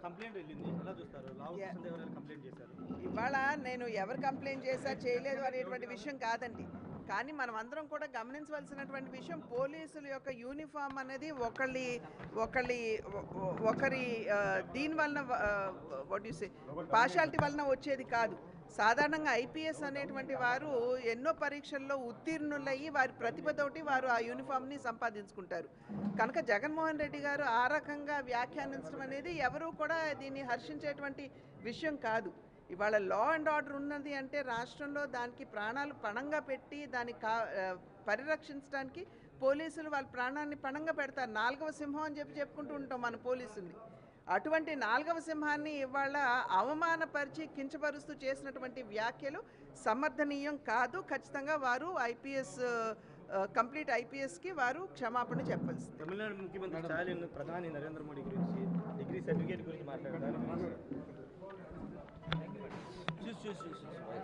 Complaint వెళ్ళింది, ఎలా చూస్తారు? లావు కృష్ణదేవరాయలు కంప్లైంట్ చేశారు. ఇవాళ నేను ఎవరు కంప్లైంట్ చేశారు చేయలేదు అనేటువంటి విషయం కాదండి. కానీ మనం అందరం కూడా గమనించవలసినటువంటి విషయం, పోలీసుల యొక్క యూనిఫామ్ అనేది ఒకళ్ళి ఒకళ్ళి ఒకరి దీని వలన వాట్ యు సే పార్షాలిటీ వలన వచ్చేది కాదు. సాధారణంగా ఐపీఎస్ అనేటువంటి వారు ఎన్నో పరీక్షల్లో ఉత్తీర్ణులయ్యి వారి ప్రతిభతోటి వారు ఆ యూనిఫామ్ని సంపాదించుకుంటారు. కనుక జగన్మోహన్ రెడ్డి గారు ఆ రకంగా వ్యాఖ్యానించడం అనేది ఎవరూ కూడా దీన్ని హర్షించేటువంటి విషయం కాదు. ఇవాళ లా అండ్ ఆర్డర్ ఉన్నది అంటే రాష్ట్రంలో దానికి ప్రాణాలు పణంగా పెట్టి దాన్ని పరిరక్షించడానికి పోలీసులు వాళ్ళ ప్రాణాన్ని పణంగా పెడతారు. 4వ సింహం అని చెప్పుకుంటూ ఉంటాం మన పోలీసుల్ని. అటువంటి 4వ సింహాన్ని ఇవాళ అవమానపరిచి కించపరుస్తూ చేసినటువంటి వ్యాఖ్యలు సమర్థనీయం కాదు. ఖచ్చితంగా వారు కంప్లీట్ ఐపీఎస్కి వారు క్షమాపణ చెప్పాల్సింది. తమిళనాడు ముఖ్యమంత్రి స్టాలిన్ ప్రధాని నరేంద్ర మోడీ గురించి డిగ్రీ సర్టిఫికేట్ గురించి మాట్లాడారు.